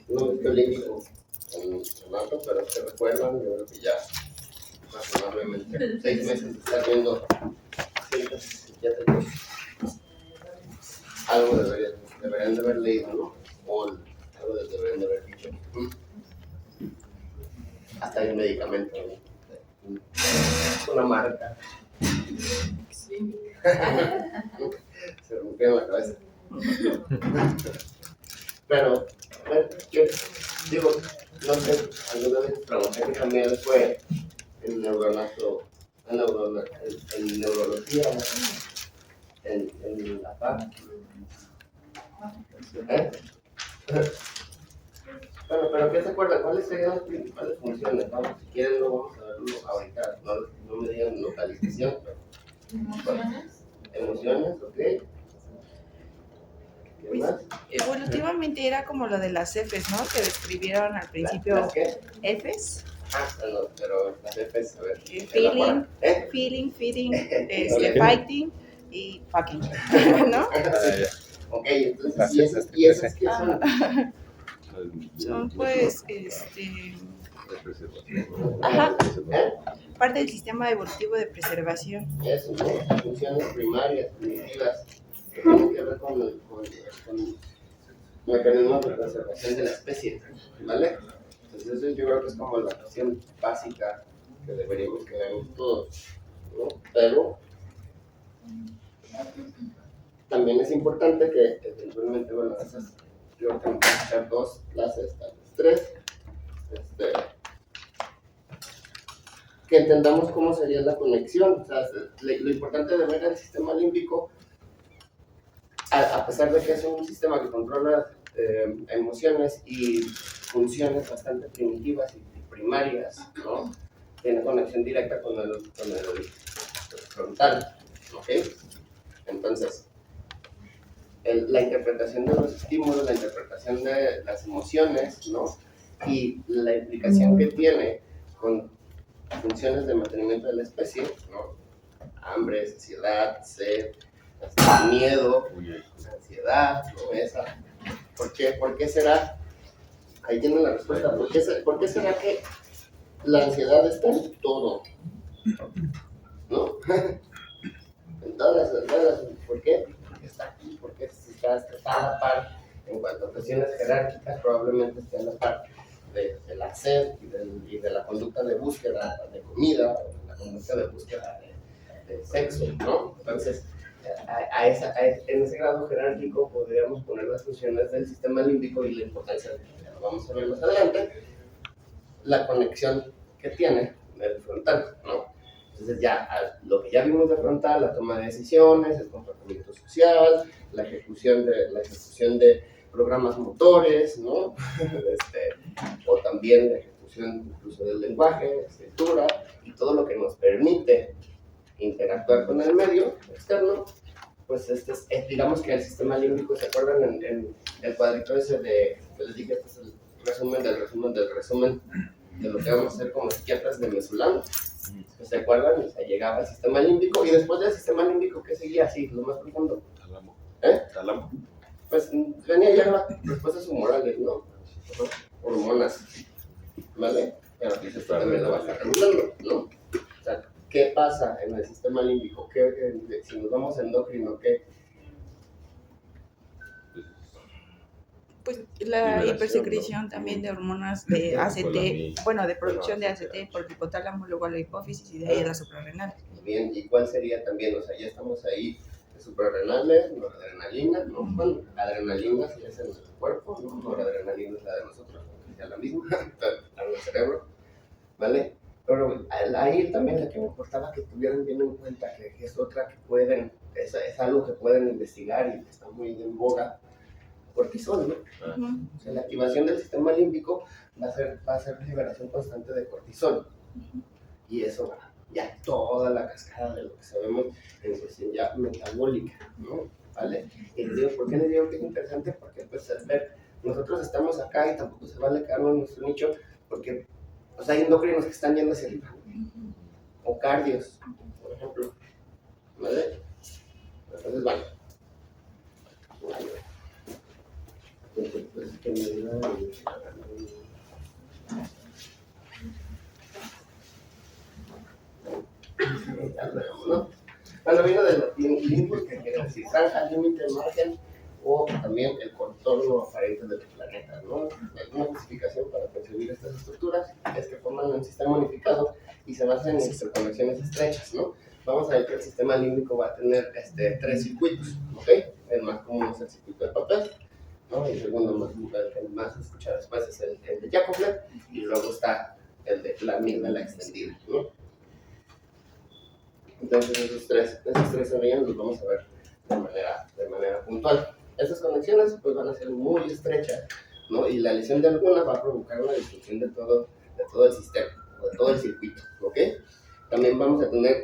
no me límbico en alto, pero se recuerdan, yo creo que ya razonablemente 6 meses de estar viendo pacientes psiquiátricos, algo deberían de haber leído, ¿no? O algo deberían de haber dicho. Hasta hay un medicamento, ¿no? Una marca. Se rompieron la cabeza. Pero, yo digo, no sé, alguna vez trabajé que también fue en neurología, en la PAC. Bueno, pero ¿qué se acuerdan? ¿Cuáles serían las principales funciones? Vamos, si quieren, no vamos a verlo ahorita. No me digan localización, pero. Emociones, ¿ok? ¿Qué Pues, más? evolutivamente era como lo de las Fs, ¿no? Que describieron al principio. ¿Las qué? Fs. No, pero las Fs, a ver. Feeling, feeding, fighting y fucking, ¿no? Ok, entonces, ¿y esas qué son? Son pues, ajá, parte del sistema evolutivo de preservación. Eso, ¿no? Funciones primarias, primitivas, que tienen que ver con mecanismos de preservación de la especie, ¿vale? Entonces eso yo creo que es como la cuestión básica que deberíamos quedarnos todos, ¿no? Pero también es importante que eventualmente, bueno, esas, yo tengo que hacer 2 clases, tal vez 3, que entendamos cómo sería la conexión. O sea, lo importante de ver el sistema límbico, a pesar de que es un sistema que controla emociones y funciones bastante primitivas y primarias, ¿no? Tiene conexión directa con el frontal, ¿ok? Entonces, la interpretación de los estímulos, la interpretación de las emociones, ¿no? Y la implicación que tiene con funciones de mantenimiento de la especie, ¿no? Hambre, saciedad, sed, miedo, ansiedad, ¿no? Esa. ¿Por qué será? Ahí tienen la respuesta. ¿Por qué será que la ansiedad está en todo? ¿No? En todas las. ¿Por qué? Porque está aquí, porque está a la par. En cuanto a cuestiones jerárquicas, probablemente esté a la par de la sed y de la conducta de búsqueda de comida, o la conducta de búsqueda de sexo, ¿no? Entonces, en ese grado jerárquico podríamos poner las funciones del sistema límbico y la importancia, lo vamos a ver más adelante, la conexión que tiene el frontal, ¿no? Entonces ya lo que ya vimos de frontal, la toma de decisiones, el comportamiento social, la ejecución de programas motores, ¿no? O también la ejecución incluso del lenguaje, escritura y todo lo que nos permite interactuar con el medio externo, pues digamos que el sistema límbico, ¿se acuerdan en el cuadrito ese que les dije? Este es el resumen del resumen de lo que vamos a hacer como psiquiatras de Mesulán. ¿Se acuerdan? O sea, llegaba el sistema límbico y después del sistema límbico, ¿qué seguía así? Lo más profundo. Tálamo. Pues venía ya después de sus morales, ¿no? Hormonas, ¿vale? Pero aquí se también la va a estar regulando, ¿no? O sea, ¿qué pasa en el sistema límbico? Si nos vamos a endocrino, ¿qué? Pues la hipersecreción también de hormonas de ACT, bueno, de producción de ACT por el hipotálamo, luego a la hipófisis y de ahí a la suprarrenal. Bien, ¿y cuál sería también? O sea, ya estamos ahí, suprarrenales, noradrenalina, ¿no? Bueno, adrenalina si es en el cuerpo, ¿no? Noradrenalina es la de nosotros, aunque sea la misma, la del cerebro, ¿vale? Pero ahí también la que me importaba que tuvieran bien en cuenta que es otra que pueden, es algo que pueden investigar y que está muy en boga, cortisol, ¿no? O sea, la activación del sistema límbico va a ser liberación constante de cortisol. Y eso ya toda la cascada de lo que sabemos en cuestión ya metabólica, ¿no? ¿Vale? Y les digo, ¿por qué les digo que es interesante? Porque pues ver, nosotros estamos acá y tampoco se vale quedarnos en nuestro nicho, porque pues, hay endocrinos que están yendo hacia arriba, o cardios, por ejemplo, ¿vale? Entonces, vale. ¿no? Bueno, viene del latín limbus, que quiere decir franja, límite, margen, o también el contorno aparente del planeta, ¿no? Una clasificación para concebir estas estructuras es que forman un sistema unificado y se basan en interconexiones estrechas, ¿no? Vamos a ver que el sistema límbico va a tener 3 circuitos, ¿ok? El más común es el circuito de papel, ¿no? El segundo el más escuchado después es el de Jacob, y luego está el de la amígdala extendida, ¿no? Entonces esos tres anillos los vamos a ver de manera puntual. Estas conexiones pues van a ser muy estrechas, ¿no? Y la lesión de alguna va a provocar una destrucción de todo el sistema, o de todo el circuito, ¿ok? También vamos a tener,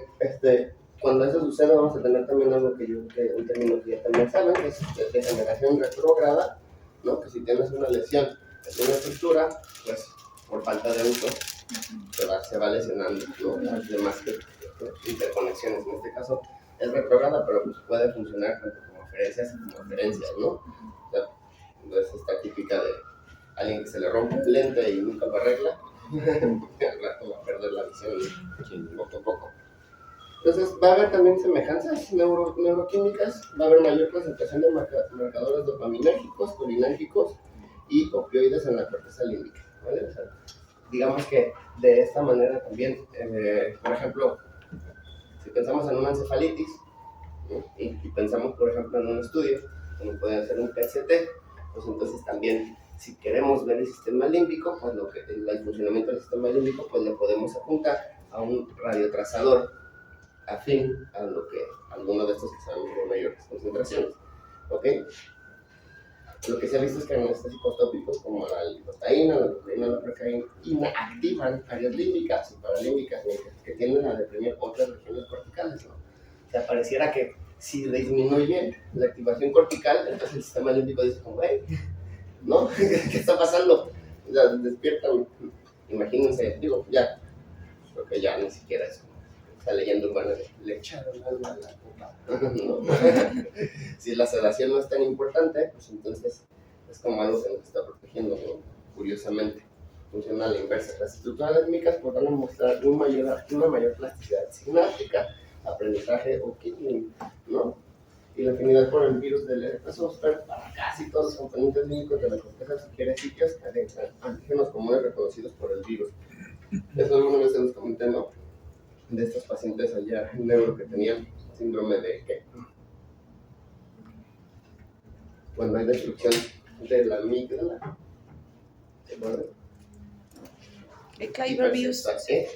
cuando eso suceda, vamos a tener también algo un término que ya también saben, que es degeneración retrógrada, ¿no? Que si tienes una lesión en una estructura, pues por falta de uso se va lesionando, ¿no? Las demás interconexiones, en este caso es retrógrada, pero pues puede funcionar tanto como aferencias y como aferencias, ¿no? O sea, entonces esta típica de alguien que se le rompe el lente y nunca lo arregla, al rato va a perder la visión poco a poco. Entonces va a haber también semejanzas neuroquímicas, va a haber mayor concentración de marcadores dopaminérgicos, colinérgicos y opioides en la corteza límbica, ¿vale? O sea, digamos que de esta manera también, por ejemplo, si pensamos en una encefalitis, ¿no? y pensamos, por ejemplo, en un estudio, como puede ser un PET-CT, pues entonces también, si queremos ver el sistema límbico, pues el funcionamiento del sistema límbico, pues le podemos apuntar a un radiotrazador afín a alguno de estos que sean de mayores concentraciones, ¿ok? Lo que se ha visto es que anestésicos tópicos como la lidocaína, la cocaína, la procaína inactivan áreas límbicas y paralímbicas que tienden a deprimir otras regiones corticales, ¿no? O sea, pareciera que si disminuye la activación cortical, entonces el sistema límbico dice como, hey, ¿no? ¿Qué está pasando? O sea, despiertan, imagínense, digo, ya, creo que ya ni siquiera eso. Está leyendo urbana de le echaron algo a la copa, ¿no? Si la sedación no es tan importante, pues entonces es como algo que nos está protegiendo, ¿no? Curiosamente. Funciona a la inversa. Las estructuras límbicas podrán mostrar una mayor plasticidad sináptica, aprendizaje o kitting, ¿no? Y la afinidad por el virus del herpes zóster para casi todos los componentes límbicos de la corteza sugiere sitios de antígenos comunes reconocidos por el virus. Eso alguna vez se los comenté, ¿no? De estos pacientes allá en neuro que tenían síndrome de ¿qué? Cuando hay destrucción de la amígdala, ¿se acuerdan? Clyburn-Buss, sí.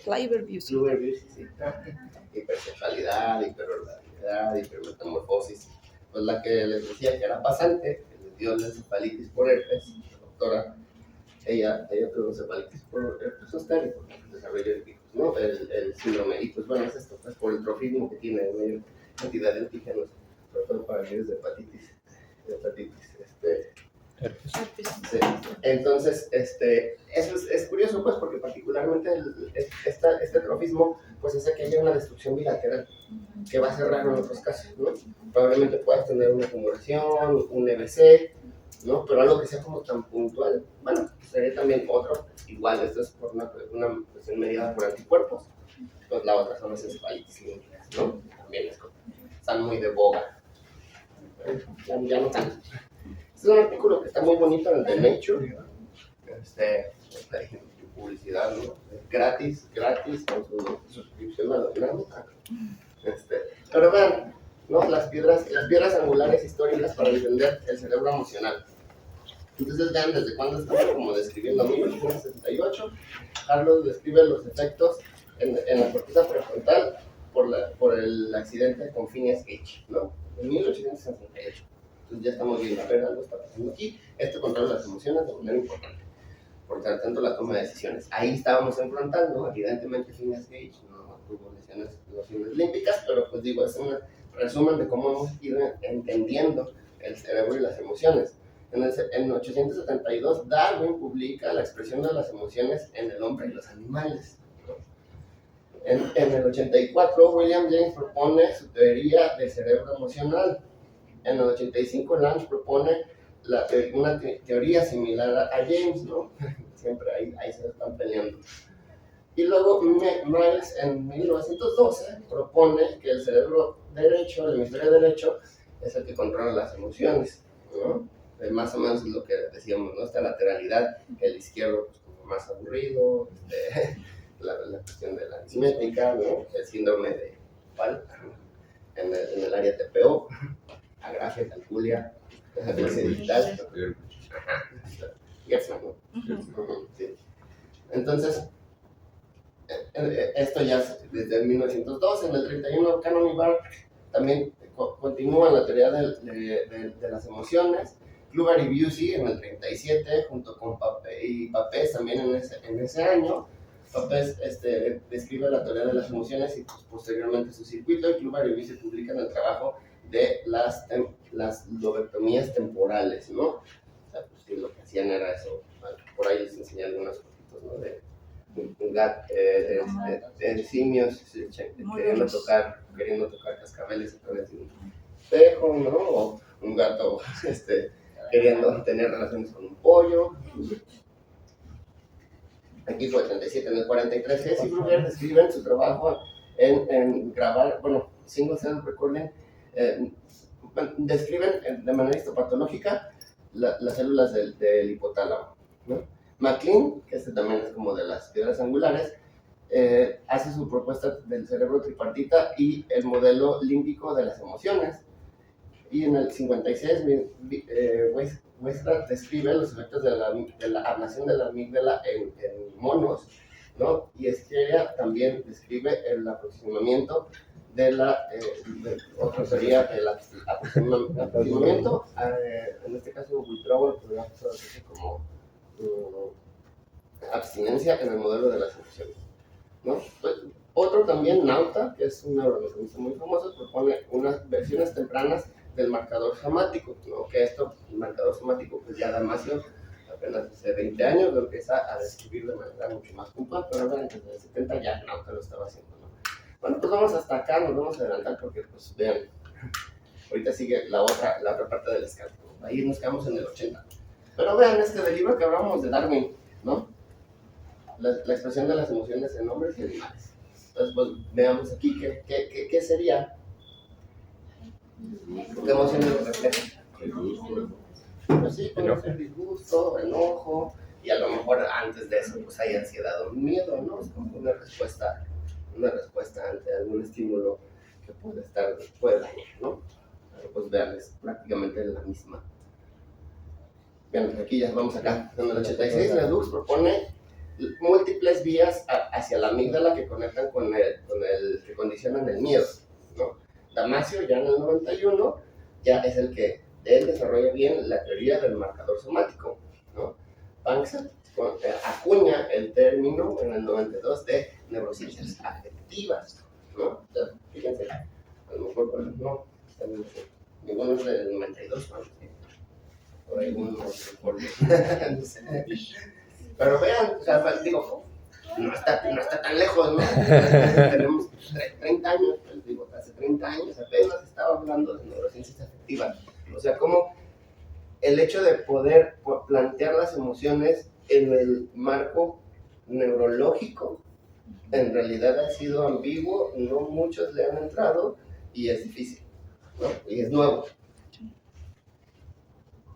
Hipercefalidad, hiperoralidad, hipermetamorfosis. Pues la que les decía que era pasante, que les dio la encefalitis por herpes, la doctora, ella tuvo encefalitis por herpes zóster y por el desarrollo del virus, ¿no? El síndrome, y pues bueno, es esto, pues por el trofismo que tiene, mayor cantidad de antígenos, sobre todo para virus de hepatitis, Herpes. Sí. Entonces, eso es curioso, pues, porque particularmente este trofismo, pues hace que haya una destrucción bilateral, que va a ser raro en otros casos, ¿no? Probablemente puedas tener una tumoración, un EBC, ¿no? Pero algo que sea como tan puntual, bueno, sería también otro, igual, esto es por una cuestión mediada por anticuerpos, pues la otra son las encefalitis límbicas, ¿no? También están muy de boga, ya no tanto. Es un artículo que está muy bonito en el de Nature, publicidad, ¿no? Gratis, con su suscripción a la dinámica. Pero vean, ¿no? Las piedras angulares históricas para entender el cerebro emocional. Entonces vean desde cuándo estamos como describiendo. 1868, Carlos describe los efectos en la corteza prefrontal por el accidente con Phineas Gage, ¿no? En 1868. Entonces ya estamos viendo, a ver, algo está pasando aquí. Esto controla las emociones de manera importante. Por tanto, la toma de decisiones. Ahí estábamos enfrentando, evidentemente, Phineas Gage no tuvo lesiones límbicas, pero pues digo, es un resumen de cómo hemos ido entendiendo el cerebro y las emociones. En 1872, Darwin publica la expresión de las emociones en el hombre y los animales. En el 84, William James propone su teoría del cerebro emocional. En el 85, Lange propone una teoría similar a James, ¿no? Siempre ahí se están peleando. Y luego Miles en 1912 propone que el cerebro derecho, el hemisferio derecho, es el que controla las emociones, ¿no? Más o menos es lo que decíamos, ¿no? Esta lateralidad, que el izquierdo pues, como más aburrido, la cuestión de la aritmética, ¿no? El síndrome de Pal, en el área TPO, agrafia, calculia, clase digital. Gerson, ¿no? Sí. Entonces, esto ya desde 1912, en el 31, Cannon y Barr también continúan la teoría de las emociones. Kluber y Busey en el 37, junto con Papez también en ese año. Papez describe la teoría de las emociones y pues, posteriormente su circuito, y Kluber y Busey publican el trabajo de las lobectomías temporales, ¿no? O sea, pues sí, lo que hacían era eso. Por ahí les enseñé algunos fotitos, ¿no? De simios queriendo tocar cascabeles a través de un espejo, ¿no? O un gato queriendo tener relaciones con un pollo. Aquí fue el 37, en el 43, Hess y Brugger describen su trabajo en grabar, single cell recording, describen de manera histopatológica las células del hipotálamo, ¿no? MacLean, que también es como de las piedras angulares, hace su propuesta del cerebro tripartita y el modelo límbico de las emociones. Y en el 56, Weisbrand describe los efectos de la ablación de la amígdala en monos, ¿no? Y Scheria también describe el aproximamiento otra teoría del aproximamiento, en este caso withdrawal, podría ser como abstinencia en el modelo de las emociones, ¿no? Pues, otro también, Nauta, que es un neuromecanista muy famoso, propone unas versiones tempranas del marcador somático, ¿no? Que el marcador somático, pues ya Damasio, apenas hace 20 años, lo empieza a describir de manera mucho más puntual, pero ahora desde el 70 ya Nauta lo estaba haciendo, ¿no? Bueno, pues vamos hasta acá, nos vamos a adelantar porque, pues vean, ahorita sigue la otra parte del escala, ¿no? Ahí nos quedamos en el 80. Pero vean del libro que hablamos de Darwin, ¿no? La expresión de las emociones en hombres y animales. Entonces, pues veamos aquí qué sería. ¿Qué emociones reflejan? Pues sí, puede ser disgusto, enojo, y a lo mejor antes de eso pues hay ansiedad o miedo, ¿no? Es como una respuesta ante algún estímulo que puede dañar, ¿no? Pero pues vean, es prácticamente la misma. Bien, aquí ya vamos acá. En el 86, Ledoux propone múltiples vías hacia la amígdala que conectan con que condicionan el miedo, ¿no? Damasio, ya en el 91, ya es el que él desarrolla bien la teoría del marcador somático, ¿no? Panksepp acuña el término en el 92 de neurociencias afectivas, ¿no? Entonces, fíjense, a lo mejor, no, ninguno es del 92, ¿no? Por ahí uno, no sé. Pero vean, o sea, digo, no está tan lejos, ¿no? Tenemos 30 años, digo, hace 30 años apenas estaba hablando de neurociencias afectivas. O sea, como el hecho de poder plantear las emociones en el marco neurológico, en realidad ha sido ambiguo, no muchos le han entrado y es difícil, ¿no? Y es nuevo.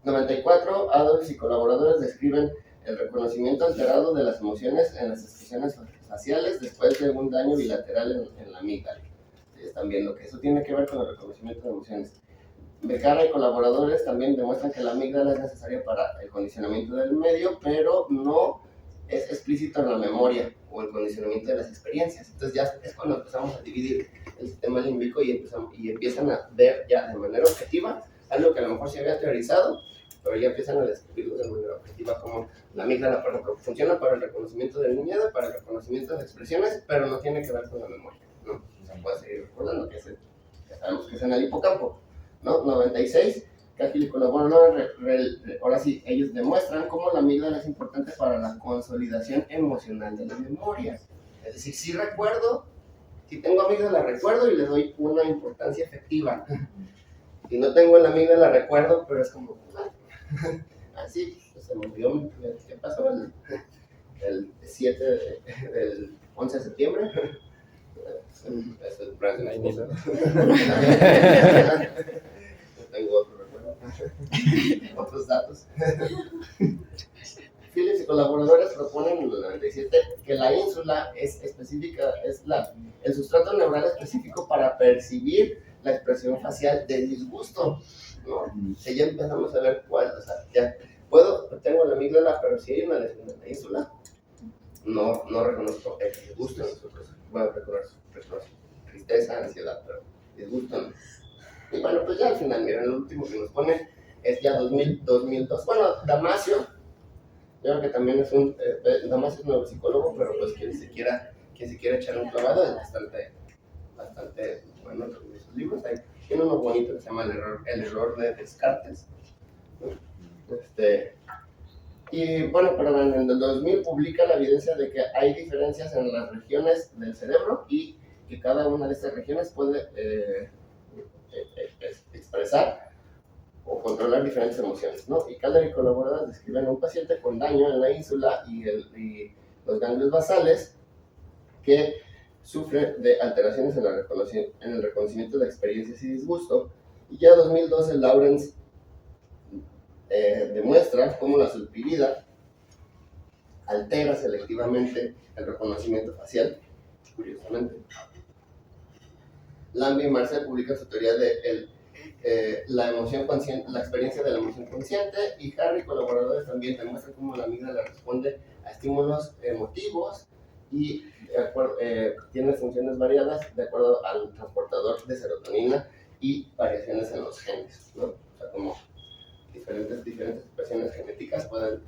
94, Adolf y colaboradores describen el reconocimiento alterado de las emociones en las expresiones faciales después de un daño bilateral en la amígdala. Están viendo que eso tiene que ver con el reconocimiento de emociones. Becerra y colaboradores también demuestran que la amígdala es necesaria para el condicionamiento del medio, pero no es explícito en la memoria o el condicionamiento de las experiencias. Entonces ya es cuando empezamos a dividir el sistema límbico y empiezan a ver ya de manera objetiva algo que a lo mejor se había teorizado, pero ya empiezan a describirlo de manera objetiva, como la amígdala, por ejemplo, funciona para el reconocimiento del miedo, para el reconocimiento de las expresiones, pero no tiene que ver con la memoria, ¿no? O sea, puede seguir recordando que ya sabemos que es en el hipocampo, ¿no? 96, Cahill y colaboradores, ahora sí, ellos demuestran cómo la amígdala es importante para la consolidación emocional de la memoria. Es decir, si recuerdo, si tengo amígdala recuerdo y le doy una importancia efectiva. Si no tengo la amígdala recuerdo, pero es como, Así, pues, se movió. ¿Qué pasó? El 11 de septiembre. Es el plan de mi esposa. Tengo otro recuerdo. Otros datos. Phillips y colaboradores proponen en el 97 que la ínsula es específica, es el sustrato neural específico para percibir la expresión facial de disgusto, ¿no? Si ya empezamos a ver cuál, o sea, ya tengo la amígdala, pero si hay una lesión en la ínsula, no reconozco el disgusto en nosotros. Bueno, reconozco tristeza, ansiedad, pero disgusto no. Y bueno, pues ya al final, miren, el último que nos pone es ya 2002. Bueno, Damasio, yo creo que también es Damasio es un neuropsicólogo, pero pues quien se quiera echar un clavado es bastante bueno en sus libros. Tiene uno bonito que se llama El error de Descartes. Y bueno, pero en el 2000 publica la evidencia de que hay diferencias en las regiones del cerebro y que cada una de estas regiones puede expresar o controlar diferentes emociones, ¿no? Y Calder y colaboradores describen a un paciente con daño en la ínsula y los ganglios basales que sufre de alteraciones en el reconocimiento de experiencias y disgusto. Y ya en 2012 Lawrence demuestra cómo la sulfirida altera selectivamente el reconocimiento facial, curiosamente. Lambie y Marcel publican su teoría de la emoción consciente, la experiencia de la emoción consciente, y Harry y colaboradores también demuestran cómo la amígdala responde a estímulos emotivos y tiene funciones variadas de acuerdo al transportador de serotonina y variaciones en los genes, ¿no? O sea, como diferentes expresiones genéticas pueden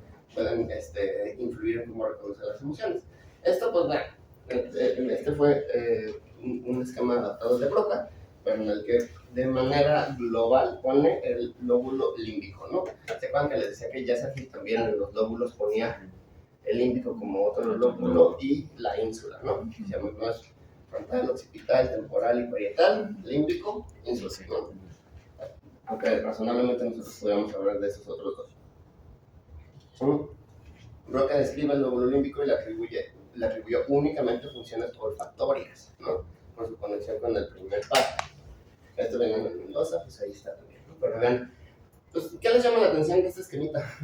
influir en cómo reconocer las emociones. Esto, pues bueno, este fue un esquema adaptado de Broca, pero en el que de manera global pone el lóbulo límbico, ¿no? ¿Se acuerdan que les decía que Jasserfield también en los lóbulos ponía el límbico como otro lóbulo y la ínsula, ¿no? Se llama más frontal, occipital, temporal y parietal, límbico, ínsula, ¿no? Aunque razonablemente nosotros podríamos hablar de esos otros dos. Broca describe el lóbulo límbico y le atribuyó únicamente funciones olfatorias, ¿no? Por su conexión con el primer par. Esto venga en Mendoza, pues ahí está también, ¿no? Pero vean, pues, ¿qué les llama la atención de esta esquemita?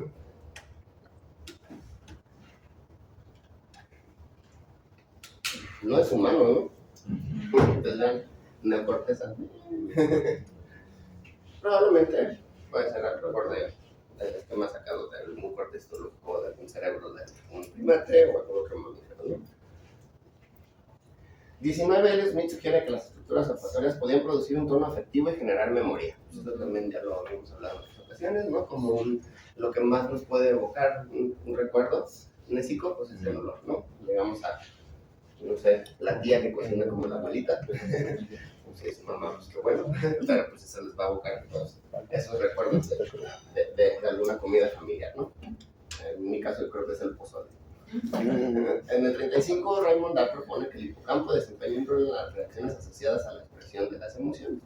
No es humano, ¿no? Entonces vean, neocorteza. Probablemente puede ser alrededor del esquema sacado de algún corte histológico o de algún cerebro de un primate o algún otro mamífero, ¿no? 19. L. Smith sugiere que las estructuras olfatorias podían producir un tono afectivo y generar memoria. Esto también ya lo habíamos hablado en otras ocasiones, ¿no? Como lo que más nos puede evocar un recuerdo nésico, pues es el olor, ¿no? Llegamos a, no sé, la tía que cocina como la abuelita, pues si es mamá, pues qué bueno, pero pues eso les va a evocar todos esos recuerdos de alguna comida familiar, ¿no? En mi caso yo creo que es el pozole. En el 35, Raymond Dahl propone que el hipocampo desempeña un rol en las reacciones asociadas a la expresión de las emociones.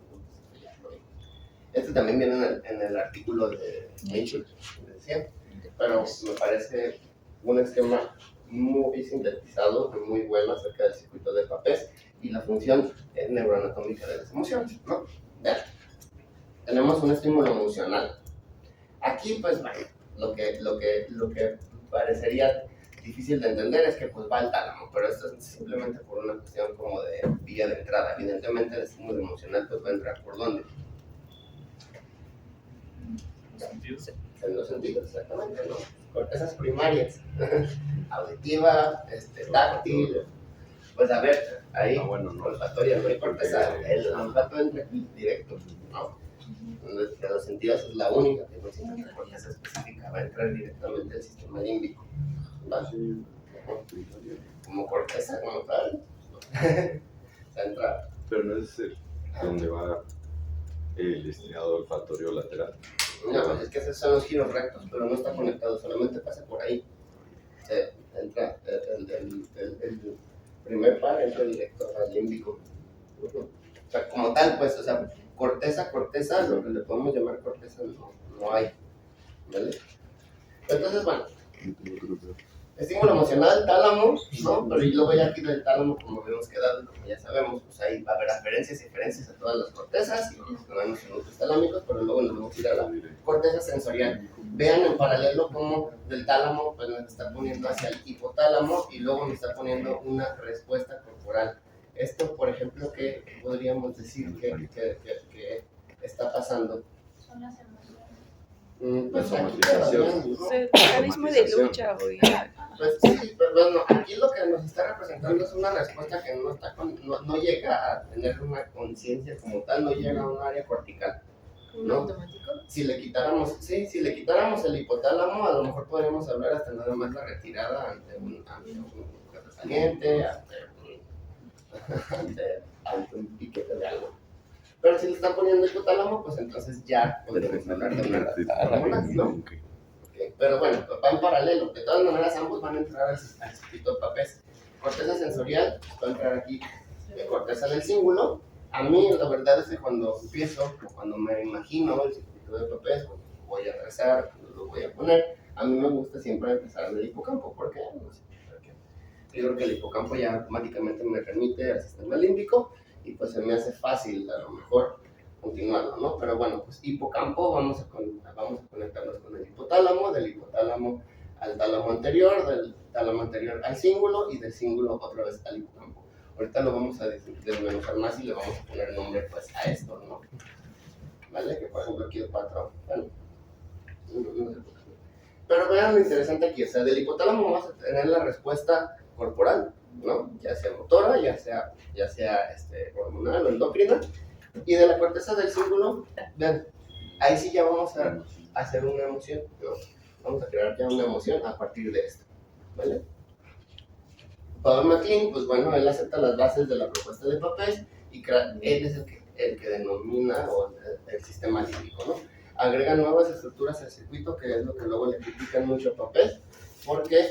Este también viene en el artículo de Nature, que decía, pero me parece un esquema muy sintetizado, muy bueno acerca del circuito de Papez y la función neuroanatómica de las emociones, ¿no? Vean, tenemos un estímulo emocional. Aquí, pues, bueno, lo que parecería difícil de entender es que pues va al tálamo, pero esto es simplemente por una cuestión como de vía de entrada. Evidentemente el estímulo emocional pues va a entrar por dónde. En los sentidos, exactamente, ¿no? Cortezas primarias, auditiva, táctil, pues a ver, ahí, olfatoria, no hay corteza, el olfato entra aquí directo, ¿no? De los sentidos es la única que no tiene una corteza específica, va a entrar directamente al sistema límbico. Como corteza, como tal, entra. Pero no es donde va el destinado olfatorio lateral. No, es que esos son los giros rectos, pero no está conectado, solamente pasa por ahí. Entra el primer par, entra directo al límbico. O sea, como tal, pues, o sea, corteza, lo que le podemos llamar corteza no hay. ¿vale? Entonces, bueno, estímulo emocional, tálamo, ¿no? Pero y luego ya aquí del tálamo, como habíamos quedado, como ya sabemos, pues ahí va a haber aferencias y diferencias a todas las cortezas, y vamos a quedarnos en núcleos talámicos, pero luego nos vamos a ir a la corteza sensorial. Vean en paralelo cómo del tálamo pues nos está poniendo hacia el hipotálamo y luego nos está poniendo una respuesta corporal. Esto, por ejemplo, ¿qué podríamos decir que está pasando? Son las emociones. Pues aquí el mecanismo de lucha, pues sí, pero bueno, aquí lo que nos está representando es una respuesta que no llega a tener una conciencia como tal, no llega a un área cortical. ¿No? ¿Automático? Si le quitáramos el hipotálamo, a lo mejor podríamos hablar hasta nada más la retirada ante un gato caliente, ante un piquete de algo. Pero si le están poniendo hipotálamo, pues entonces ya podríamos hablar de una hormonas, ¿no? Okay. Pero bueno, va en paralelo. De todas maneras, ambos van a entrar al circuito de Papez. Corteza sensorial va a entrar aquí, corteza del cíngulo. A mí, la verdad es que cuando empiezo, cuando me imagino el circuito de Papez, voy a trazar, lo voy a poner, a mí me gusta siempre empezar del hipocampo. ¿Por qué? No sé por qué. Yo creo que el hipocampo ya automáticamente me remite al sistema límbico y pues se me hace fácil a lo mejor continuarlo, ¿no? Pero bueno, pues hipocampo, vamos a conectarnos con el hipotálamo, del hipotálamo al tálamo anterior, del tálamo anterior al cíngulo y del cíngulo otra vez al hipocampo. Ahorita lo vamos a desmenuzar más y le vamos a poner nombre pues a esto, ¿no? ¿Vale? Que por ejemplo aquí el patrón, bueno, no sé. Pero vean lo interesante aquí, o sea, del hipotálamo vamos a tener la respuesta corporal, ¿no? Ya sea motora, ya sea hormonal o endocrina, y de la corteza del cíngulo, vean, ahí sí ya vamos a hacer una emoción, ¿no? Vamos a crear ya una emoción a partir de esto, ¿vale? Paul MacLean, pues bueno, él acepta las bases de la propuesta de Papez y él es el que denomina el sistema límbico, ¿no? Agrega nuevas estructuras al circuito, que es lo que luego le critican mucho a Papez, porque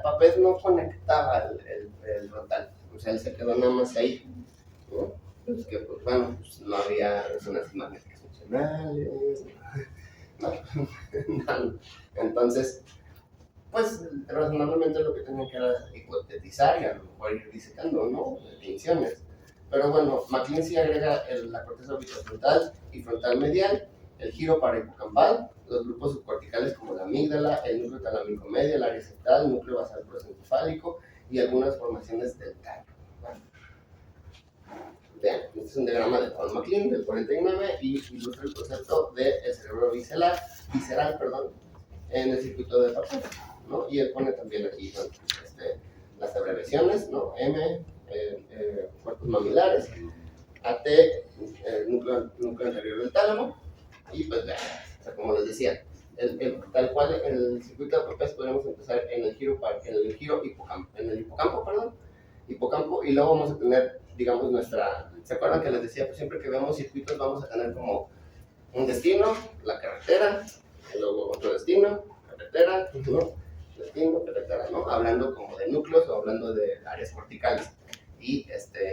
Papez no conectaba el frontal, o sea, él se quedó nada más ahí, ¿no? Pues que, pues bueno, pues no había resonancias magnéticas funcionales, no. Entonces, pues razonablemente lo que tenía que era hipotetizar y a lo mejor ir disecando, ¿no? Definiciones. Pero bueno, MacLean sí agrega la corteza orbitofrontal y frontal medial, el giro parahipocampal, los grupos subcorticales como la amígdala, el núcleo talámico medio, el área central, el núcleo basal prosencefálico y algunas formaciones del tallo. Bueno. Vean, este es un diagrama de Paul MacLean del 49 y ilustra el concepto del cerebro visceral, en el circuito de Papez, ¿no? Y él pone también aquí las abreviaciones, ¿no? M, cuerpos mamilares, AT, núcleo anterior del tálamo, y pues vean, o sea, como les decía, tal cual en el circuito de Papez podemos empezar en el hipocampo, y luego vamos a tener, digamos, ¿se acuerdan que les decía? Pues siempre que vemos circuitos vamos a tener como un destino, la carretera, y luego otro destino, carretera, ¿no? Destino, carretera, ¿no? Hablando como de núcleos o hablando de áreas corticales y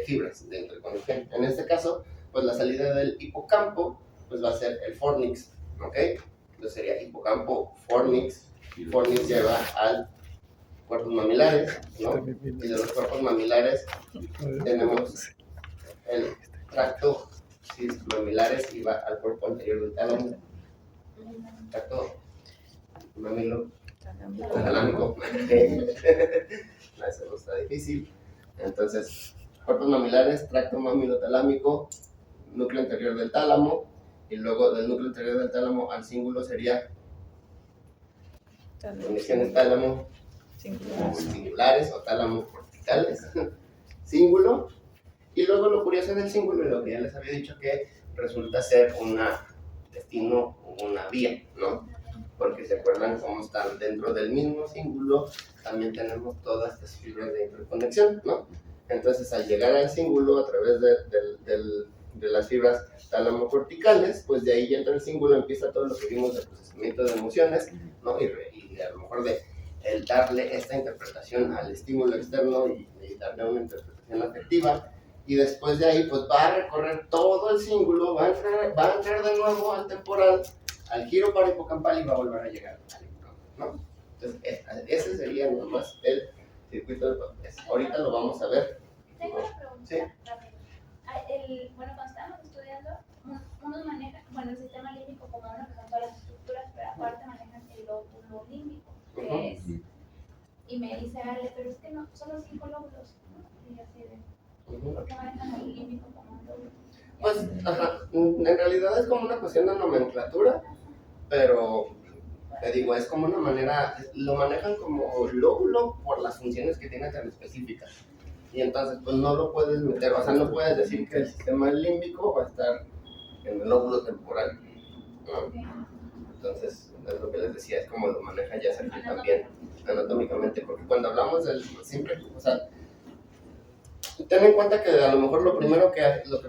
fibras de interconexión. En este caso, pues la salida del hipocampo pues va a ser el fornix, ¿ok? Entonces sería hipocampo, fornix lleva al cuerpos mamilares, ¿no? Y de los cuerpos mamilares tenemos el tracto mamilares y va al cuerpo anterior del tálamo. Tracto mamilo talámico. Eso no está difícil. Entonces, cuerpos mamilares, tracto mamilo-talámico, núcleo anterior del tálamo, y luego del núcleo anterior del tálamo al cíngulo sería conexiones tálamo singulares o tálamo corticales, cíngulo, y luego lo curioso del cíngulo, lo que ya les había dicho, que resulta ser un destino o una vía, ¿no? Porque se acuerdan cómo están dentro del mismo cíngulo, también tenemos todas estas fibras de interconexión, ¿no? Entonces, al llegar al cíngulo a través de las fibras tálamo-corticales, pues de ahí ya entra el cíngulo, empieza todo lo que vimos del procesamiento de emociones, ¿no? Y a lo mejor el darle esta interpretación al estímulo externo y darle una interpretación afectiva, y después de ahí pues va a recorrer todo el cíngulo, va a entrar de nuevo al temporal, al giro parahipocampal y va a volver a llegar al hipocampo, ¿no? Entonces, ese sería nomás el circuito de Papez. Ahorita lo vamos a ver. Tengo una pregunta ¿Sí? rápida. Bueno, cuando estábamos estudiando, unos manejan, el sistema límbico como uno que son todas las estructuras, pero aparte manejan el lóbulo límbico, que es, y me dice Ale, pero es que no, solo 5 lóbulos, ¿no? Y yo así de, ¿por qué manejan el límbico como un lóbulo? Pues, en realidad es como una cuestión de nomenclatura, pero te digo, es como una manera, lo manejan como lóbulo por las funciones que tiene tan específicas. Y entonces, pues no lo puedes meter, o sea, no puedes decir que el sistema límbico va a estar en el lóbulo temporal, ¿no? Entonces, es lo que les decía, es como lo maneja ya Sergio también, anatómicamente, porque cuando hablamos del, siempre, o sea, ten en cuenta que a lo mejor lo que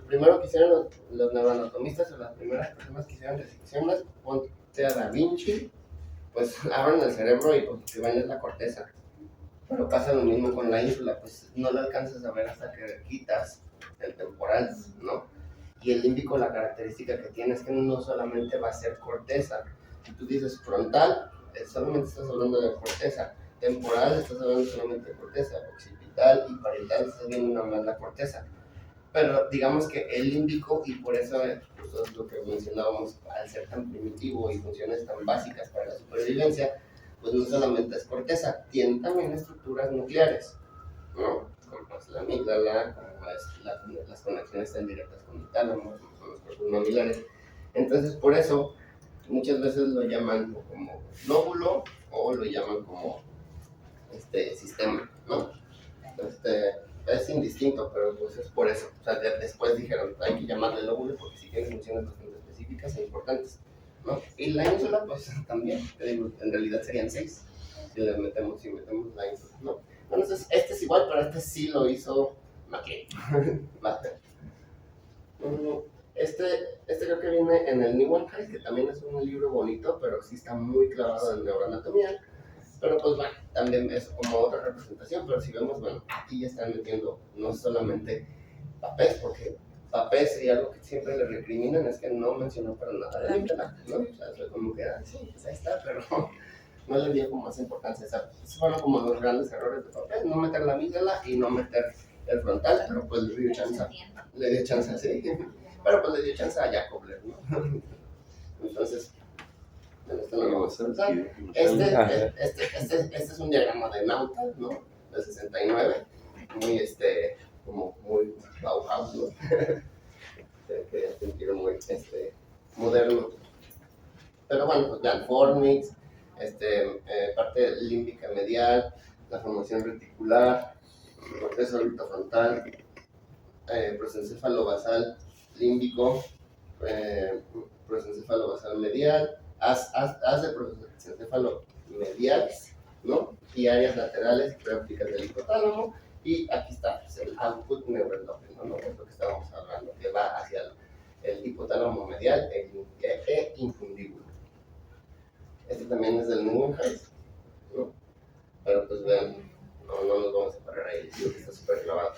primero que hicieron los neuroanatomistas o las primeras personas que hicieron disecciones, sea Da Vinci, pues abren el cerebro y pues lo que ven es la corteza. Pero pasa lo mismo con la ínsula, pues no lo alcanzas a ver hasta que quitas el temporal, ¿no? Y el límbico, la característica que tiene es que no solamente va a ser corteza. Si tú dices frontal, solamente estás hablando de corteza. Temporal, estás hablando solamente de corteza. Occipital y parietal, estás viendo una blanda corteza. Pero digamos que el límbico, y por eso pues, es lo que mencionábamos, al ser tan primitivo y funciones tan básicas para la supervivencia, pues no solamente es corteza, tiene también estructuras nucleares, ¿no? Como pues la amígdala, como las conexiones tan directas con el tálamo, con los cuerpos mamulares. Entonces, por eso, muchas veces lo llaman como lóbulo o lo llaman como sistema, ¿no? Es indistinto, pero pues es por eso. O sea, después dijeron, hay que llamarle lóbulo porque sí tiene funciones bastante específicas e importantes, ¿no? Y la ínsula, pues también, te digo, en realidad serían 6 si metemos la ínsula, ¿no? Bueno, entonces, este es igual, pero este sí lo hizo McLean. Este creo que viene en el New One High, que también es un libro bonito, pero sí está muy clavado en neuroanatomía. Pero pues bueno, también es como otra representación, pero si vemos, bueno, aquí ya están metiendo no solamente Papez, porque Papez y algo que siempre le recriminan es que no mencionó para nada la amígdala, ¿no? O sea, fue como que, sí, pues ahí está, pero no le dio como más importancia. O sea, fueron como los grandes errores de Papez, no meter la amígdala y no meter el frontal, pero pues le dio chance, sí, pero pues le dio chance a Jacobler, ¿no? Entonces, este es un diagrama de Nauta, ¿no? De 69, muy como muy Bauhaus, ¿no? Que sentido muy moderno. Pero bueno, pues vean, Fornix, parte límbica medial, la formación reticular, corteza orbitofrontal, prosencéfalo basal límbico, prosencéfalo basal medial, haz de prosencéfalo medial, ¿no? Y áreas laterales y preópticas del hipotálamo. Y aquí está pues, el output neuroendocrino, ¿no? Es lo que estábamos hablando, que va hacia el hipotálamo medial e infundíbulo. Este también es del New High, ¿no? Pero pues vean, no nos vamos a parar ahí, digo que está súper clavado.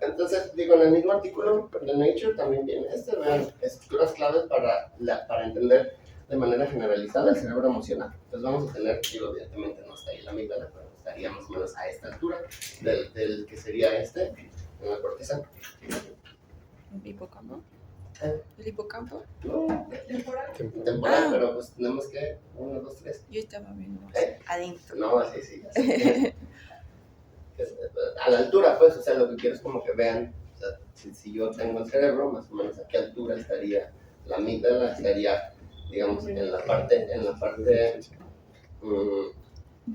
Entonces, digo, en el mismo artículo de Nature también viene vean, estructuras claves para entender de manera generalizada el cerebro emocional. Entonces vamos a tener, digo, evidentemente no está ahí la amígdala, pero estaría más o menos a esta altura del que sería en la corteza. ¿El hipocampo? ¿El hipocampo? No, temporal, pero pues tenemos que 1, 2, 3. Yo estaba viendo más adentro. No, sí. A la altura, pues, o sea, lo que quiero es como que vean, o sea, si yo tengo el cerebro, más o menos a qué altura estaría la amígdala, estaría, digamos, en la parte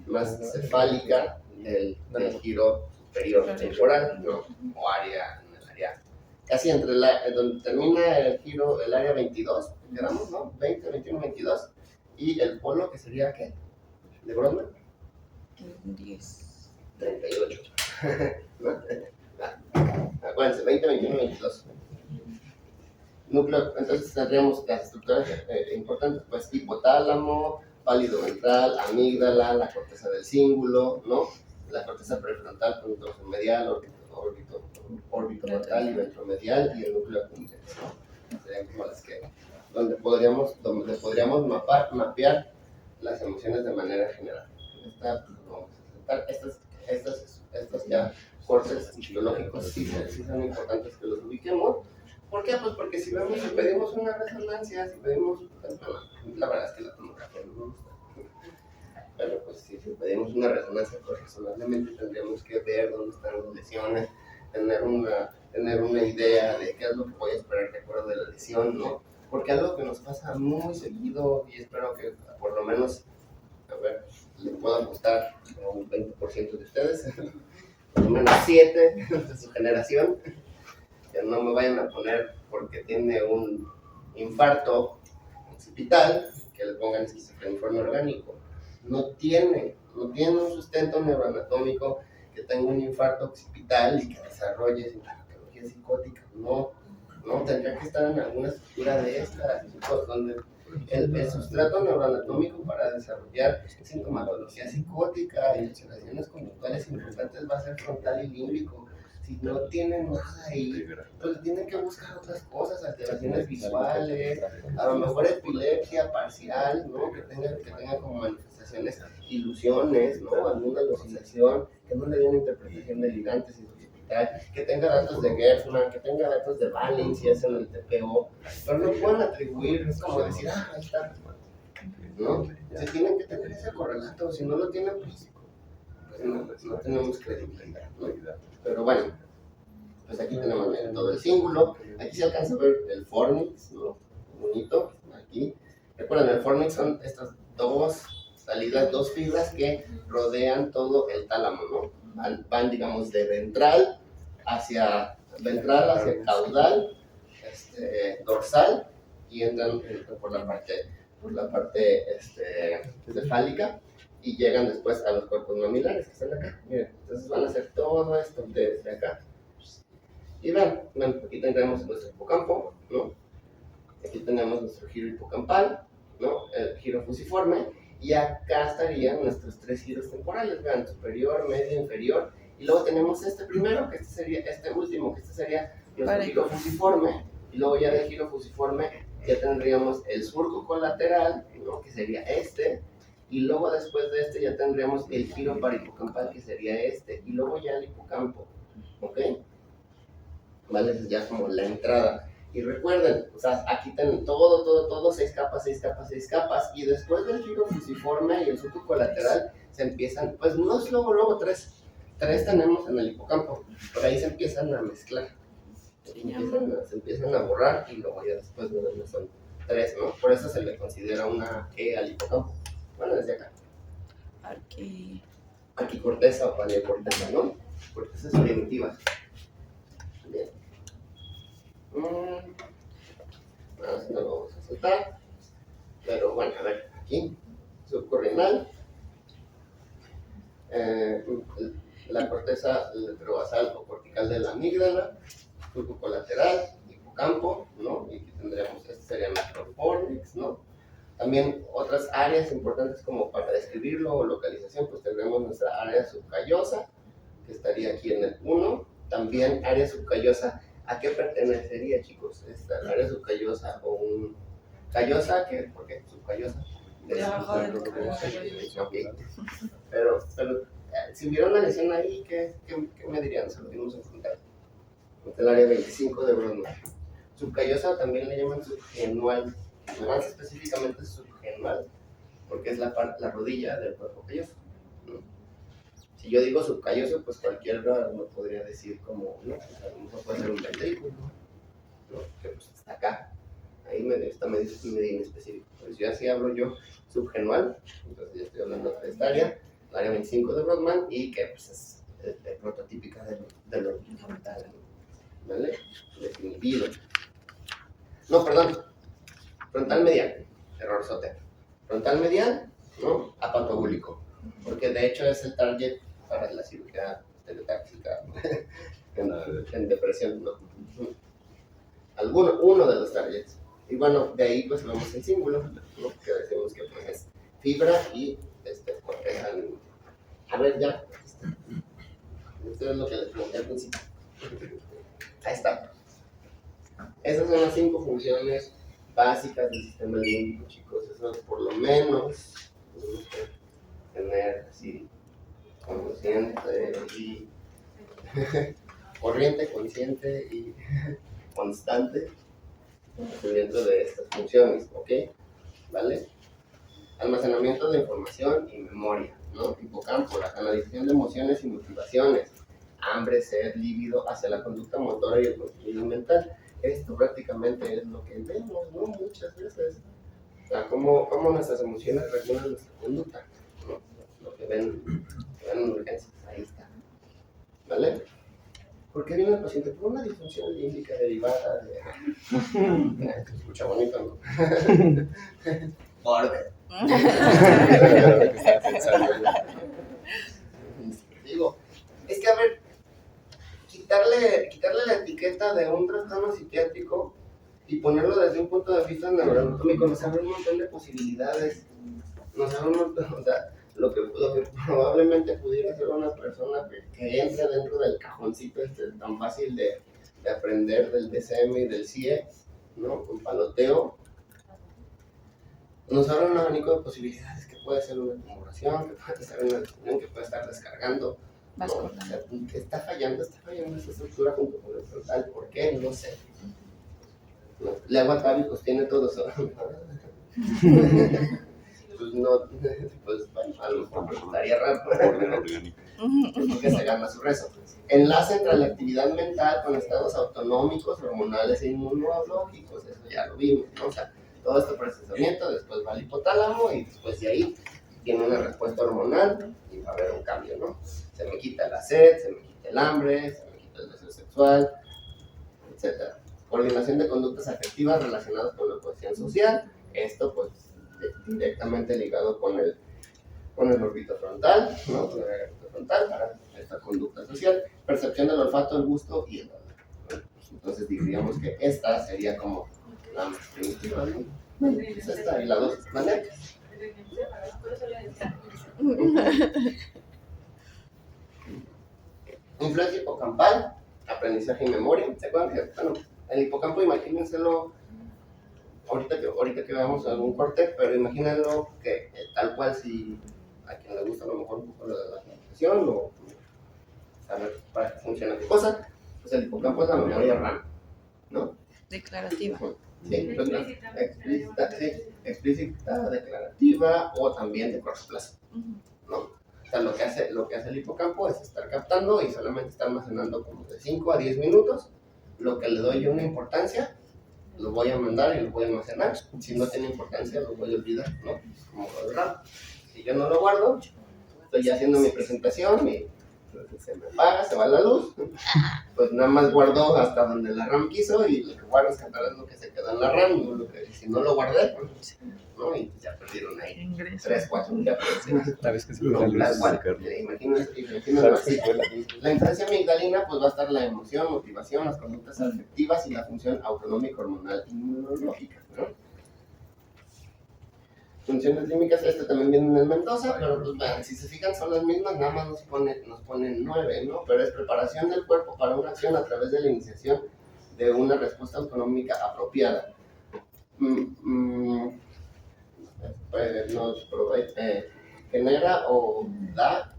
más cefálica del giro superior temporal, ¿no? O área, en el área, casi entre donde termina el giro, el área 22, digamos, ¿no? 20, 21, 22, y el polo, que sería, ¿qué? ¿De Brodmann? 10. 38. Acuérdense, 20, 21, 22. Núcleo, entonces tendríamos las estructuras importantes, pues hipotálamo, pálido ventral, amígdala, la corteza del cíngulo, ¿no? La corteza prefrontal con dorso medial, órbito frontal y ventromedial y el núcleo accumbens, ¿no? Serían como las que donde podríamos mapear las emociones de manera general. Vamos a sentar estos ya cortes psicológicos sí son importantes que los ubiquemos. ¿Por qué? Pues porque si pedimos una resonancia, si pedimos, la verdad es que la tomografía no me gusta. Pero pues si pedimos una resonancia, pues razonablemente tendríamos que ver dónde están las lesiones, tener una idea de qué es lo que voy a esperar de acuerdo de la lesión, ¿no? Porque algo que nos pasa muy seguido, y espero que por lo menos, a ver, le pueda gustar a un 20% de ustedes, por lo menos 7 de su generación, que no me vayan a poner porque tiene un infarto occipital, que le pongan esquizofrenia orgánico. No tiene un sustento neuroanatómico que tenga un infarto occipital y que desarrolle sintomatología psicótica. No, tendría que estar en alguna estructura de estas, donde el sustrato neuroanatómico para desarrollar sintomatología psicótica y alteraciones conductuales importantes va a ser frontal y límbico. Si no tienen nada ahí, pues tienen que buscar otras cosas, alteraciones visuales, a lo mejor epilepsia parcial, ¿no? Que tenga como manifestaciones, ilusiones, ¿no? Alguna alucinación, que no le dé una interpretación delirante sin hospital, que tenga datos de Gertzmann, que tenga datos de Balin si es en el TPO, pero no pueden atribuir, es como decir, ahí está, ¿no? Se tienen que tener ese correlato, si no lo tienen, pues no tenemos credibilidad, ¿no? Pero bueno, pues aquí tenemos todo el símbolo, aquí se alcanza a ver el fornix, ¿no? Bonito, aquí. Recuerden, el fornix son estas dos salidas, dos fibras que rodean todo el tálamo, ¿no? Van digamos, de ventral hacia caudal, dorsal, y entran por la parte cefálica, y llegan después a los cuerpos mamilares que están acá. Miren, entonces van a hacer todo esto desde acá. Y vean, aquí tendremos nuestro hipocampo, ¿no? Aquí tenemos nuestro giro hipocampal, ¿no? El giro fusiforme, y acá estarían nuestros 3 giros temporales, vean, superior, medio, inferior, y luego tenemos este primero, que sería último, que sería nuestro giro fusiforme, y luego ya del giro fusiforme ya tendríamos el surco colateral, ¿no? Que sería y luego después de ya tendríamos el giro parihipocampal, que sería y luego ya el hipocampo, ¿ok? ¿Vale? Es ya como la entrada. Y recuerden, o sea, aquí tienen todo, 6 capas, y después del giro fusiforme y el surco colateral se empiezan, pues no es luego 3 tenemos en el hipocampo, por ahí se empiezan a mezclar, se empiezan a borrar, y luego ya después no son 3, ¿no? Por eso se le considera una E al hipocampo. Bueno, desde acá. Arquicorteza o paleocorteza, ¿no? Cortezas primitivas. Bien. Así no lo vamos a soltar. Pero bueno, a ver, aquí, subcorrenal. La corteza retrobasal o cortical de la amígdala, surco colateral, hipocampo, ¿no? Y aquí tendríamos, sería nuestro fornix, ¿no? También otras áreas importantes como para describirlo o localización, pues tendremos nuestra área subcallosa, que estaría aquí en el 1. También área subcallosa, ¿a qué pertenecería, chicos? El área subcallosa o un callosa, ¿por qué subcallosa? Debajo del okay. Pero si hubiera una lesión ahí, ¿qué me dirían? Se lo dimos en frontal. Es el área 25 de Brodmann. Subcallosa también le llaman subgenual. Más específicamente subgenual, porque es la rodilla del cuerpo calloso, ¿no? Si yo digo subcalloso, pues cualquiera me podría decir como, ¿no? Pues a lo mejor puede ser un ventrículo, ¿no? Que pues está acá, ahí está medio específico. Pues yo así hablo yo subgenual, entonces ya estoy hablando de esta área, el área 25 de Brodmann, y que pues es prototípica del orbital, ¿vale? Desinhibido. No, perdón. Frontal medial, errorzote. Frontal medial, ¿no? Apatobúlico, porque de hecho es el target para la cirugía teletáxica en depresión, ¿no? Uno de los targets. Y bueno, de ahí pues vemos el símbolo, ¿no? Que decimos que pues es fibra y corteza. A ver, ya. Esto es lo que les pregunté al principio. Ahí está. Esas son las 5 funciones básicas del sistema límbico, chicos. Eso por lo menos tenemos que tener así consciente y corriente, consciente y constante dentro de estas funciones, ¿ok? ¿Vale? Almacenamiento de información y memoria, ¿no? Hipocampo, la canalización de emociones y motivaciones, hambre, sed, líbido hacia la conducta motora y el contenido mental. Esto prácticamente es lo que vemos, ¿no? Muchas veces. O sea, cómo nuestras emociones regulan nuestra conducta, ¿no? Lo que ven en urgencias, ahí está. ¿Vale? ¿Por qué viene el paciente? Por una disfunción límbica derivada de... Se escucha bonito, ¿no? Orden. Digo, es que a ver, quitarle la etiqueta de un trastorno psiquiátrico y ponerlo desde un punto de vista neuroanatómico nos abre un montón de posibilidades. Nos abre un montón, o sea, lo que probablemente pudiera ser una persona que entre dentro del cajoncito tan fácil de aprender del DSM y del CIE, ¿no? Con paloteo, nos abre un abanico de posibilidades, que puede ser una tumoración, que puede ser una lesión, que puede estar descargando, ¿no? O sea, está fallando esa estructura junto con el frontal. ¿Por qué? No sé. ¿No? Le hago atábicos, tiene todo eso. Pues no, pues bueno, a lo mejor estaría raro porque se gana su rezo. Enlace entre la actividad mental con estados autonómicos, hormonales e inmunológicos, eso ya lo vimos, ¿no? O sea, todo este procesamiento, después va al hipotálamo y después de ahí tiene una respuesta hormonal y va a haber un cambio, ¿no? Se me quita la sed, se me quita el hambre, se me quita el deseo sexual, etc. Coordinación de conductas afectivas relacionadas con la cohesión social, esto pues directamente ligado con el orbitofrontal, ¿no? Con el orbitofrontal para esta conducta social, percepción del olfato, el gusto y el olor. Entonces diríamos que esta sería como la más primitiva, ¿no? Es esta y la dos maneras. Influencia hipocampal, aprendizaje y memoria. ¿Se acuerdan que, bueno, el hipocampo, imagínenselo, ahorita que veamos algún corte, pero imagínenlo que tal cual, si a quien le gusta a lo mejor un poco lo de la meditación o saber para qué funciona qué cosa, pues el hipocampo es la memoria RAM, ¿no? Declarativa. Sí, pues, explícita, declarativa o también de corto plazo, ¿no? O sea, lo que hace el hipocampo es estar captando y solamente está almacenando como de 5 a 10 minutos, lo que le doy yo una importancia, lo voy a mandar y lo voy a almacenar. Si no tiene importancia, lo voy a olvidar, ¿no? Como lo del RAM. Si yo no lo guardo, estoy haciendo mi presentación y se me apaga, se va la luz, pues nada más guardo hasta donde la RAM quiso y lo que guardo es lo que se quedó en la RAM, no lo que, si no lo guardé, pues, ¿no? Y ya perdieron ahí 3, 4 días. La vez que se fue la luz. Imagínense así. La influencia amigdalina pues va a estar la emoción, motivación, las conductas afectivas y la función autonómica hormonal inmunológica, ¿no? Funciones límbicas, también viene en el Mendoza, pero pues bueno, si se fijan son las mismas, nada más nos ponen 9, ¿no? Pero es preparación del cuerpo para una acción a través de la iniciación de una respuesta autonómica apropiada. Genera o da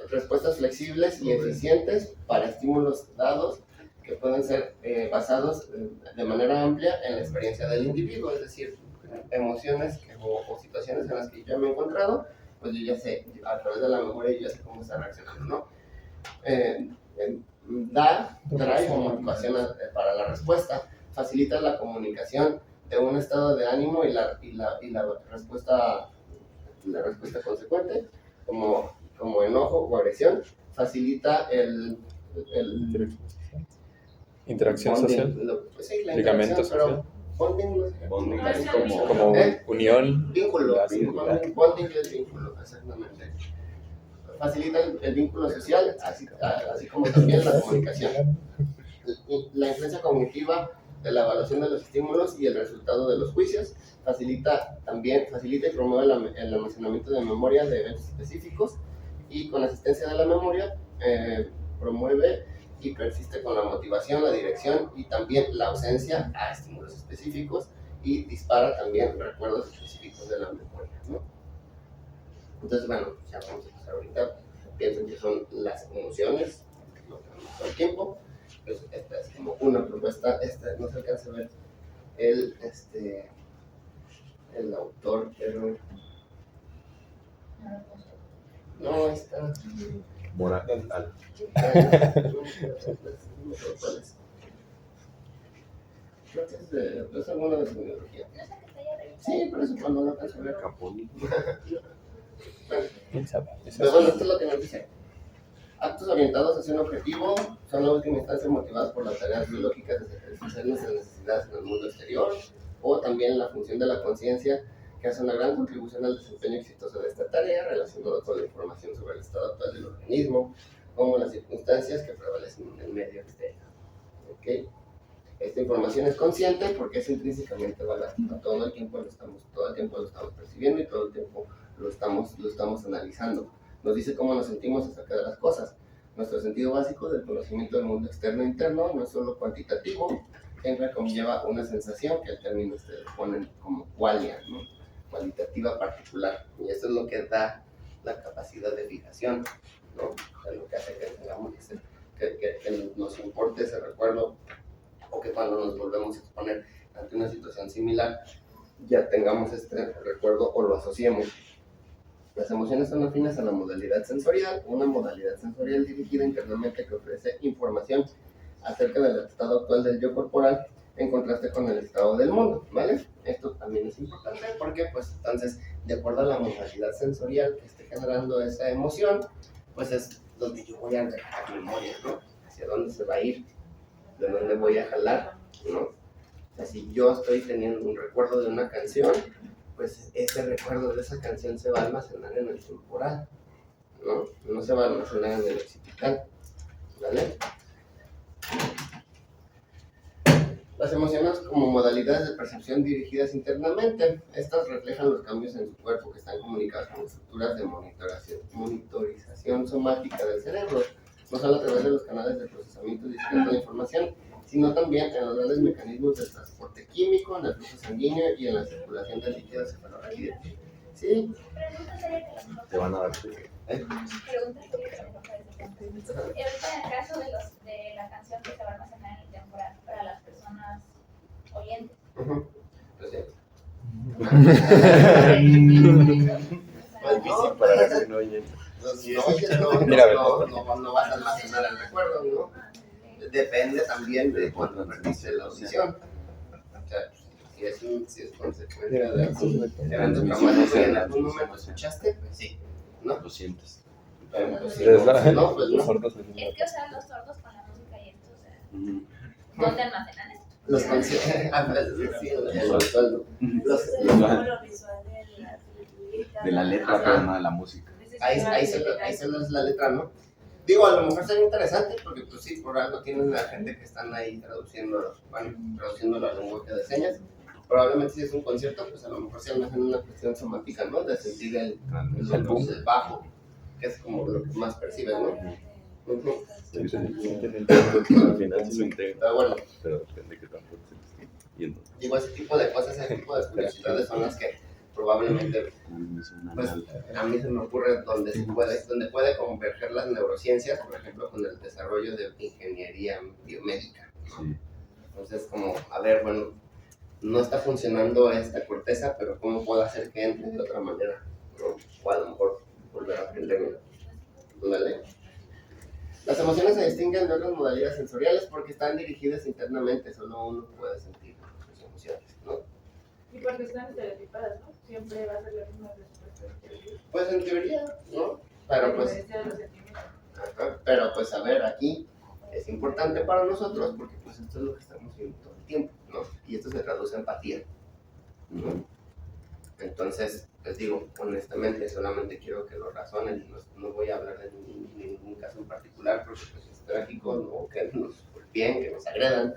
respuestas flexibles y eficientes para estímulos dados que pueden ser basados de manera amplia en la experiencia del individuo, es decir, emociones o situaciones en las que yo me he encontrado, pues yo ya sé, a través de la memoria yo ya sé cómo está reaccionando, ¿no? Trae o motivación para la respuesta, facilita la comunicación de un estado de ánimo y la respuesta consecuente, como enojo o agresión, facilita el interacción social, pues sí, la ligamiento social. Bonding es como unión, vínculo, bonding. bonding es vínculo, exactamente. Facilita el vínculo social, así como también la comunicación. La influencia cognitiva de la evaluación de los estímulos y el resultado de los juicios facilita y promueve el almacenamiento de memoria de eventos específicos y con asistencia de la memoria promueve y persiste con la motivación, la dirección y también la ausencia a estímulos específicos y dispara también recuerdos específicos de la memoria, ¿no? Entonces, bueno, ya vamos a empezar ahorita. Piensen que son las emociones, lo que vemos todo el tiempo. Pues esta es como una propuesta, no se alcanza a ver el autor, pero no está. Moral. Creo que es alguna de semiología. Sí, pero eso cuando lo alcanza a ver. Caponi. ¿Quién sabe? Pero bueno, esto es lo que nos dice. Actos orientados hacia un objetivo son la última instancia motivadas por las tareas biológicas de satisfacer nuestras necesidades en el mundo exterior, o también la función de la conciencia, que hace una gran contribución al desempeño exitoso de esta tarea, relacionado con la información sobre el estado actual del organismo, como las circunstancias que prevalecen en el medio exterior. ¿Okay? Esta información es consciente porque es intrínsecamente valativa. Todo el tiempo lo estamos percibiendo y todo el tiempo lo estamos analizando. Nos dice cómo nos sentimos acerca de las cosas. Nuestro sentido básico del conocimiento del mundo externo e interno no es solo cuantitativo, siempre conlleva una sensación que el término ponen como qualia, ¿no? Cualitativa particular. Y esto es lo que da la capacidad de fijación, ¿no? O sea, lo que hace que tengamos que nos importe ese recuerdo, o que cuando nos volvemos a exponer ante una situación similar, ya tengamos este recuerdo o lo asociemos. Las emociones son afines a la modalidad sensorial, una modalidad sensorial dirigida internamente que ofrece información acerca del estado actual del yo corporal en contraste con el estado del mundo, ¿vale? Esto también es importante porque, pues, entonces, de acuerdo a la modalidad sensorial que esté generando esa emoción, pues es donde yo voy a dejar memoria, ¿no? Hacia dónde se va a ir, de dónde voy a jalar, ¿no? O sea, si yo estoy teniendo un recuerdo de una canción, pues ese recuerdo de esa canción se va a almacenar en el temporal, ¿no? No se va a almacenar en el occipital, ¿vale? Las emociones como modalidades de percepción dirigidas internamente, estas reflejan los cambios en su cuerpo que están comunicados con estructuras de monitorización somática del cerebro, no solo a través de los canales de procesamiento discreto de información, sino también en los grandes mecanismos de transporte químico, en el flujo sanguíneo y en la circulación de líquidos cefalorraquídeos. ¿Sí? Te van a dar. Pregunta ahorita en el caso de la canción que se va a almacenar en el temporal para las personas oyentes. Pues sí. Difícil para la que no oyen. No vas a almacenar el recuerdo, ¿no? Depende también de cuando perdiste la audición. O sea, si es consecuencia de evento traumático y en algún momento escuchaste, pues sí, ¿no? Lo sientes. Pero pues sí, no, pues no. Es que, o sea, los sordos con la música y esto, o sea, ¿dónde almacenan esto? Los conciertos, sí, el sueldo. De la letra, pero no de la música. Ahí se es la letra, ¿no? Digo, a lo mejor sería interesante porque, pues sí, por algo tienen la gente que están ahí traduciendo la lenguaje de señas. Probablemente si es un concierto, pues a lo mejor se almacena una cuestión somática, ¿no? De sentir el bajo, que es como lo que más percibes, ¿no? Al final sí lo integra. Pero bueno, Pero depende de qué tan fuerte se le esté yendo. digo, ese tipo de cosas, ese tipo de curiosidades son las que probablemente, pues a mí se me ocurre donde puede converger las neurociencias, por ejemplo, con el desarrollo de ingeniería biomédica. Sí. Entonces, como, a ver, bueno, no está funcionando esta corteza, pero ¿cómo puedo hacer que entre de otra manera? ¿No? O a lo mejor volver a aprenderlo. ¿Vale? Las emociones se distinguen de otras modalidades sensoriales porque están dirigidas internamente, solo uno puede sentir sus emociones, ¿no? Y porque están estereotipadas, ¿no? Siempre va a ser la misma respuesta. Pues en teoría, ¿no? Pero pues, pero pues a ver, aquí es importante para nosotros porque pues esto es lo que estamos viendo todo el tiempo, ¿no? Y esto se traduce en empatía, ¿no? Entonces, les digo, honestamente, solamente quiero que lo razonen, no voy a hablar de ningún caso en particular porque pues es trágico, ¿no? Que nos golpeen, que nos agredan,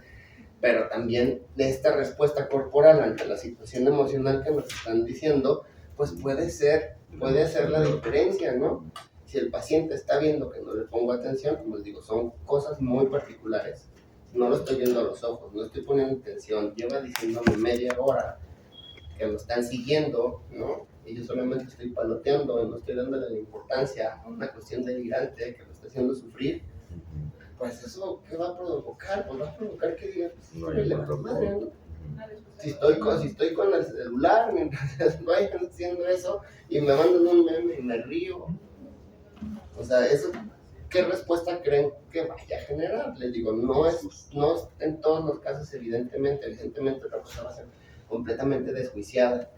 pero también de esta respuesta corporal ante la situación emocional que nos están diciendo, pues puede ser la diferencia, ¿no? Si el paciente está viendo que no le pongo atención, como les digo, son cosas muy particulares. No lo estoy viendo a los ojos, no estoy poniendo atención. Lleva diciéndome media hora que lo están siguiendo, ¿no? Y yo solamente estoy paloteando y no estoy dándole la importancia a una cuestión delirante que lo está haciendo sufrir. Pues eso, ¿qué va a provocar? Pues va a provocar que diga, pues, No hay madre, protocolo. ¿no? Si estoy con el celular mientras vayan haciendo eso y me mandan un meme y me río. O sea, eso, ¿qué respuesta creen que vaya a generar? Les digo, no es en todos los casos, evidentemente otra cosa va a ser completamente desjuiciada.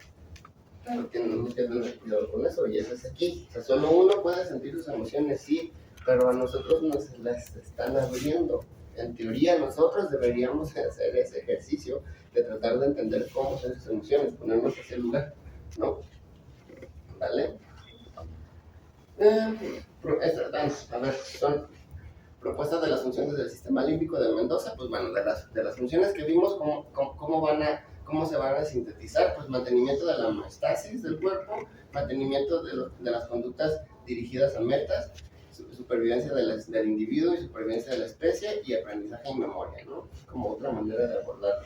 Claro, tenemos que tener cuidado con eso, y eso es aquí. O sea, solo uno puede sentir sus emociones, sí, pero a nosotros nos las están abriendo. En teoría, nosotros deberíamos hacer ese ejercicio de tratar de entender cómo son sus emociones, ponernos en ese lugar, ¿no? ¿Vale? A ver, son propuestas de las funciones del sistema límbico de Mendoza. Pues bueno, de las funciones que vimos, ¿cómo se van a sintetizar? Pues mantenimiento de la homeostasis del cuerpo, mantenimiento de las conductas dirigidas a metas, supervivencia del individuo y supervivencia de la especie, y aprendizaje y memoria, ¿no? Como otra manera de abordar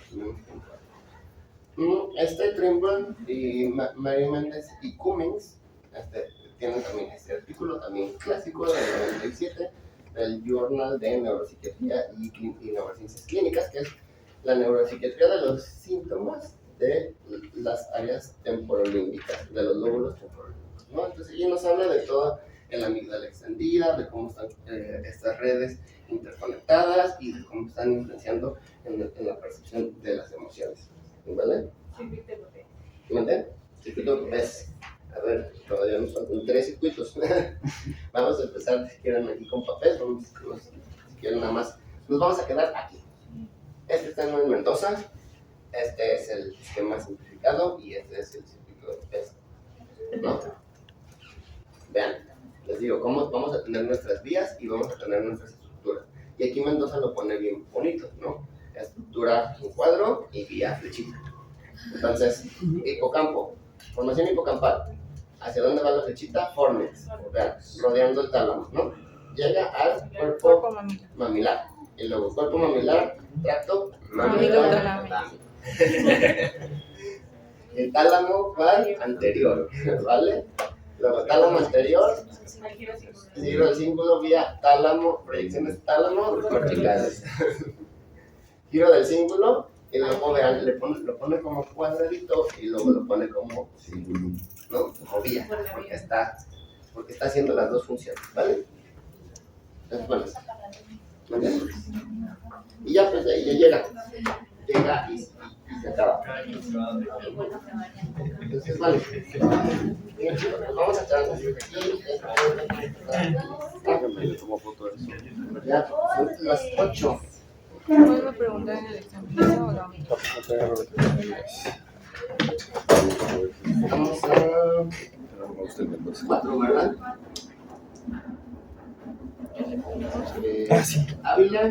Trimble y Mary Mendes y Cummings tienen también este artículo también clásico del 97 del Journal de Neuropsiquiatría y Neurociencias Clínicas, que es la neuropsiquiatría de los síntomas de las áreas temporolímbicas, de los lóbulos temporolímbicos, ¿no? Entonces, ella nos habla de toda la amígdala extendida, de cómo están estas redes interconectadas y de cómo están influenciando en la percepción de las emociones, ¿vale? ¿Mande? Circuito ves. A ver, todavía nos faltan 3 circuitos. Vamos a empezar, si quieren, aquí con papel. Si quieren, nada más. Nos vamos a quedar aquí. Este está en Mendoza. Este es el esquema simplificado y este es el circuito de PES, ¿no? Vean, les digo, vamos a tener nuestras vías y vamos a tener nuestras estructuras. Y aquí Mendoza lo pone bien bonito, ¿no? Estructura en cuadro y vía flechita. Entonces, hipocampo, formación hipocampal. ¿Hacia dónde va la flechita? Formex, vean, rodeando el tálamo, ¿no? Llega al cuerpo mamilar. Y luego cuerpo mamilar, tracto mamilar. El tálamo va anterior, ¿vale? Luego tálamo anterior, giro del cíngulo vía tálamo, proyecciones tálamo corticales. Giro del cíngulo y luego vean, lo pone como cuadradito y luego lo pone como cíngulo, ¿no? Como vía, porque está haciendo las dos funciones, ¿vale? Entonces, bueno, y ya pues ahí ya llega y se acaba. Entonces, vale. Vamos a echar aquí. Ya, son las 8. ¿Puedo preguntar en el examen o no? Vamos a 4, ¿verdad? Ávila.